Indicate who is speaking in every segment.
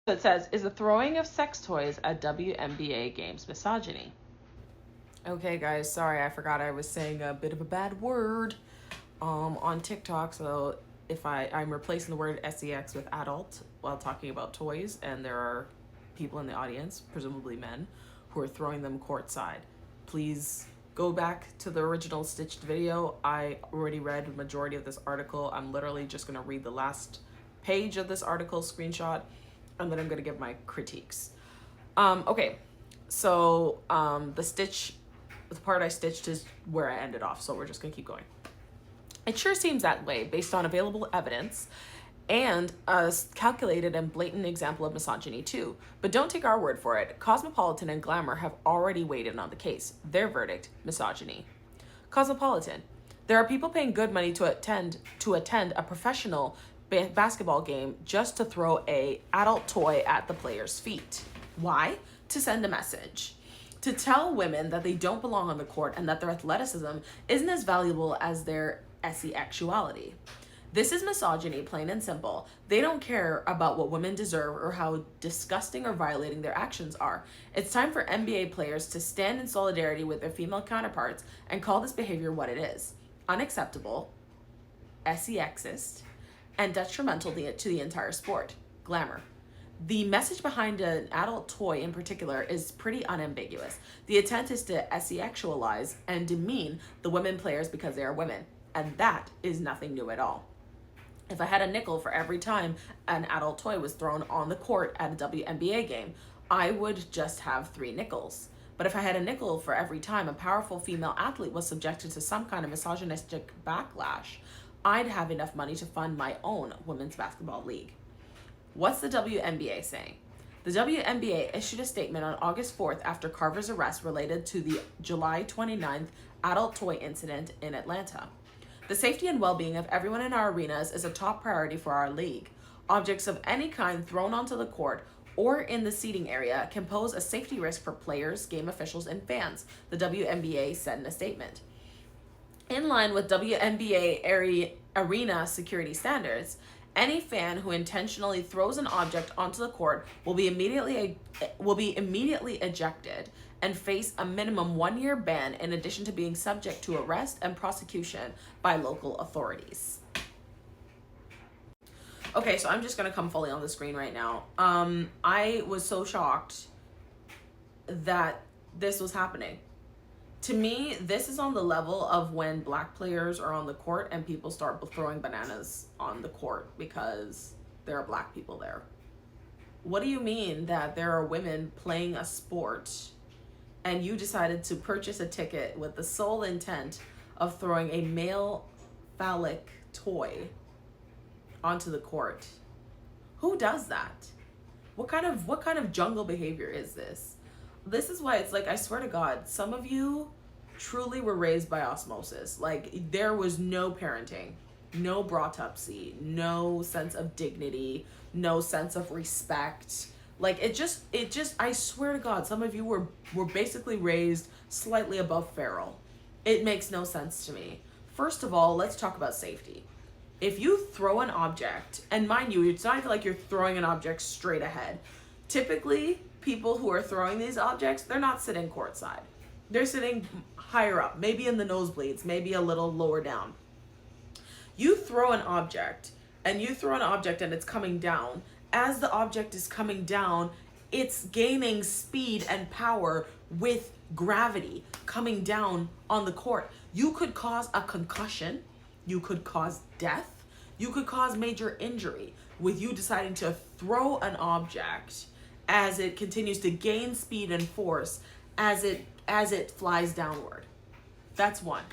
Speaker 1: It says, is the throwing of sex toys at WNBA games misogyny?
Speaker 2: Okay, guys, sorry, I forgot I was saying a bit of a bad word on TikTok. So if I'm replacing the word sex with adult while talking about toys, and there are people in the audience, presumably men, who are throwing them courtside. Please go back to the original stitched video. I already read the majority of this article. I'm literally just going to read the last page of this article screenshot, and then I'm going to give my critiques. Okay, so the part I stitched is where I ended off, so we're just gonna keep going. It sure seems that way based on available evidence and a calculated and blatant example of misogyny too. But don't take our word for it. Cosmopolitan and Glamour have already weighed in on the case. Their verdict: misogyny. Cosmopolitan: there are people paying good money to attend a professional basketball game just to throw a adult toy at the player's feet. Why? To send a message. To tell women that they don't belong on the court and that their athleticism isn't as valuable as their sexuality. This is misogyny, plain and simple. They don't care about what women deserve or how disgusting or violating their actions are. It's time for NBA players to stand in solidarity with their female counterparts and call this behavior what it is: unacceptable, sexist, and detrimental to the entire sport. Glamour: the message behind an adult toy in particular is pretty unambiguous. The intent is to sexualize and demean the women players because they are women, and that is nothing new at all. If I had a nickel for every time an adult toy was thrown on the court at a WNBA game, I would just have 3 nickels. But if I had a nickel for every time a powerful female athlete was subjected to some kind of misogynistic backlash, I'd have enough money to fund my own women's basketball league. What's the WNBA saying? The WNBA issued a statement on August 4th after Carver's arrest related to the July 29th adult toy incident in Atlanta. The safety and well-being of everyone in our arenas is a top priority for our league. Objects of any kind thrown onto the court or in the seating area can pose a safety risk for players, game officials, and fans, the WNBA said in a statement. In line with WNBA arena security standards, any fan who intentionally throws an object onto the court will be immediately ejected and face a minimum 1-year ban, in addition to being subject to arrest and prosecution by local authorities. Okay, so I'm just gonna come fully on the screen right now. I was so shocked that this was happening. To me, this is on the level of when black players are on the court and people start throwing bananas on the court because there are black people there. What do you mean that there are women playing a sport and you decided to purchase a ticket with the sole intent of throwing a male phallic toy onto the court? Who does that? What kind of jungle behavior is this? This is why it's like, I swear to God, some of you truly were raised by osmosis. Like, there was no parenting, no brought-upsy, no sense of dignity, no sense of respect. Like, it just, I swear to God, some of you were basically raised slightly above feral. It makes no sense to me. First of all, let's talk about safety. If you throw an object, and mind you, it's not even like you're throwing an object straight ahead. Typically, people who are throwing these objects, they're not sitting courtside. They're sitting higher up, maybe in the nosebleeds, maybe a little lower down. You throw an object, and it's coming down. As the object is coming down, it's gaining speed and power with gravity coming down on the court. You could cause a concussion. You could cause death. You could cause major injury with you deciding to throw an object as it continues to gain speed and force as it flies downward. That's one.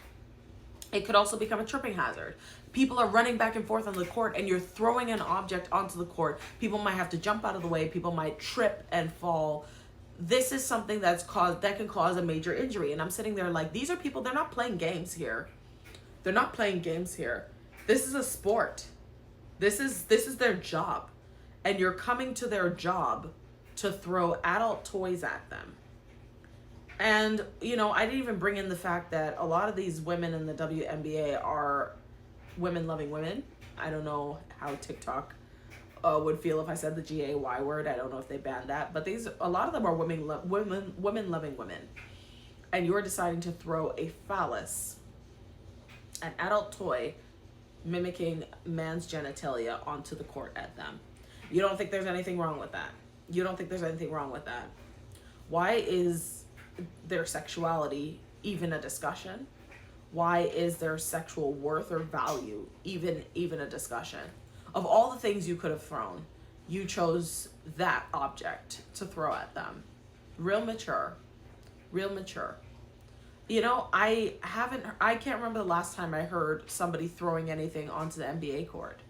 Speaker 2: It could also become a tripping hazard. People are running back and forth on the court and you're throwing an object onto the court. People might have to jump out of the way. People might trip and fall. This is something that can cause a major injury. And I'm sitting there like, these are people, they're not playing games here. They're not playing games here. This is a sport. This is their job. And you're coming to their job to throw adult toys at them. And, I didn't even bring in the fact that a lot of these women in the WNBA are women-loving women. I don't know how TikTok would feel if I said the GAY word. I don't know if they banned that, but a lot of them are women loving women, and you're deciding to throw a phallus, an adult toy, mimicking man's genitalia onto the court at them. You don't think there's anything wrong with that? You don't think there's anything wrong with that? Why is their sexuality even a discussion? Why is their sexual worth or value even a discussion? Of all the things you could have thrown, you chose that object to throw at them. Real mature. Real mature. You know, I can't remember the last time I heard somebody throwing anything onto the NBA court.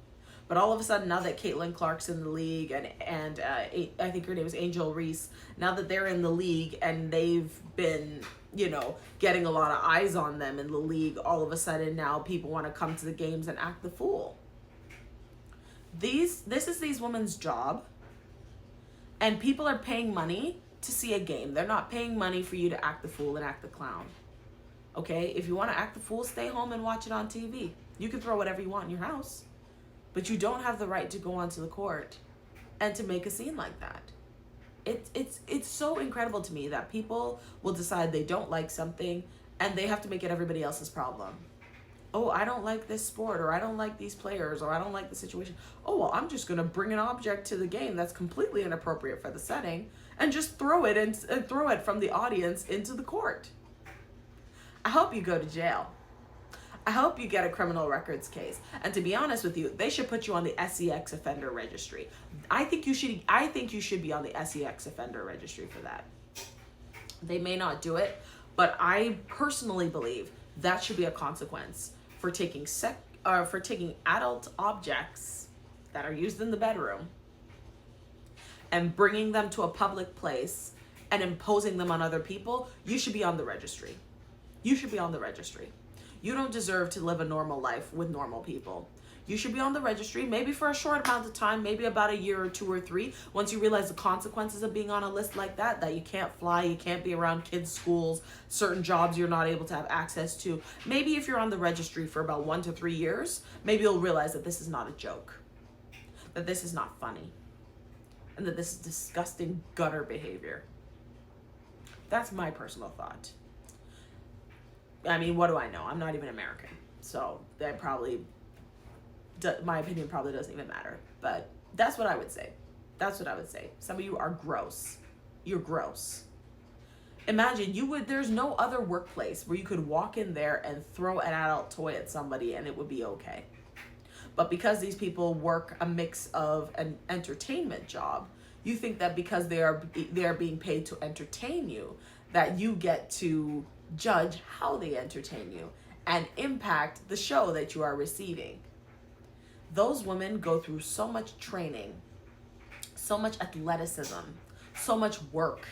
Speaker 2: But all of a sudden, now that Caitlin Clark's in the league and I think her name is Angel Reese, now that they're in the league and they've been, you know, getting a lot of eyes on them in the league, all of a sudden now people want to come to the games and act the fool. This is these women's job, and people are paying money to see a game. They're not paying money for you to act the fool and act the clown. Okay? If you want to act the fool, stay home and watch it on TV. You can throw whatever you want in your house. But you don't have the right to go onto the court and to make a scene like that. It's so incredible to me that people will decide they don't like something and they have to make it everybody else's problem. Oh, I don't like this sport, or I don't like these players, or I don't like the situation. Oh, well, I'm just going to bring an object to the game that's completely inappropriate for the setting and just throw it and throw it from the audience into the court. I hope you go to jail. I hope you get a criminal records case. And to be honest with you, they should put you on the SEX offender registry. I think you should be on the SEX offender registry for that. They may not do it, but I personally believe that should be a consequence for taking adult objects that are used in the bedroom and bringing them to a public place and imposing them on other people. You should be on the registry. You should be on the registry. You don't deserve to live a normal life with normal people. You should be on the registry, maybe for a short amount of time, maybe about a year or 2 or 3, once you realize the consequences of being on a list like that you can't fly, you can't be around kids' schools, certain jobs you're not able to have access to. Maybe if you're on the registry for about 1 to 3 years, maybe you'll realize that this is not a joke, that this is not funny, and that this is disgusting gutter behavior. That's my personal thought. I mean, what do I know? I'm not even American, so that my opinion probably doesn't even matter. But that's what I would say. That's what I would say. Some of you are gross. You're gross. Imagine there's no other workplace where you could walk in there and throw an adult toy at somebody and it would be okay. But because these people work a mix of an entertainment job, you think that because they are being paid to entertain you, that you get to judge how they entertain you and impact the show that you are receiving. Those women go through so much training, so much athleticism, so much work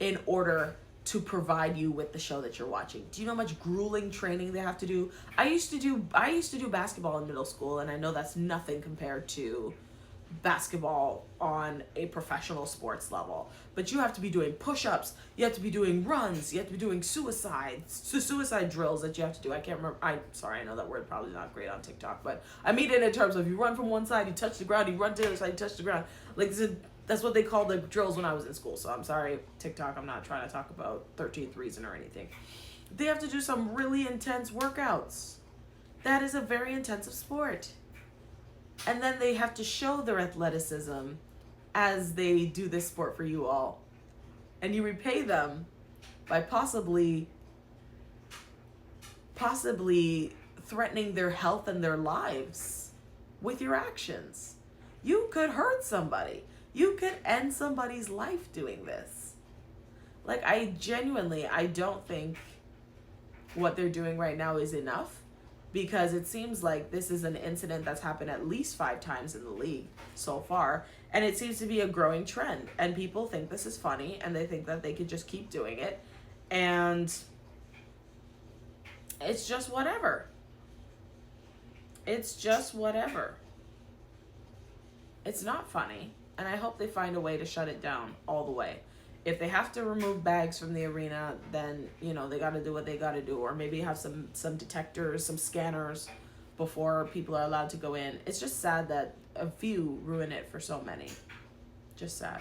Speaker 2: in order to provide you with the show that you're watching. Do you know how much grueling training they have to do? I used to do basketball in middle school, and I know that's nothing compared to basketball on a professional sports level. But you have to be doing push-ups, you have to be doing runs, you have to be doing suicide drills that you have to do. I can't remember. I know that word probably not great on TikTok, but I mean it in terms of you run from one side, you touch the ground, you run to the other side, you touch the ground. Like that's what they called the drills when I was in school. So I'm sorry, TikTok, I'm not trying to talk about 13th reason or anything. They have to do some really intense workouts. That is a very intensive sport. And then they have to show their athleticism as they do this sport for you all. And you repay them by possibly threatening their health and their lives with your actions. You could hurt somebody. You could end somebody's life doing this. Like, I don't think what they're doing right now is enough. Because it seems like this is an incident that's happened at least 5 times in the league so far. And it seems to be a growing trend. And people think this is funny. And they think that they could just keep doing it. And it's just whatever. It's just whatever. It's not funny. And I hope they find a way to shut it down all the way. If they have to remove bags from the arena, then, they got to do what they got to do. Or maybe have some detectors, some scanners before people are allowed to go in. It's just sad that a few ruin it for so many. Just sad.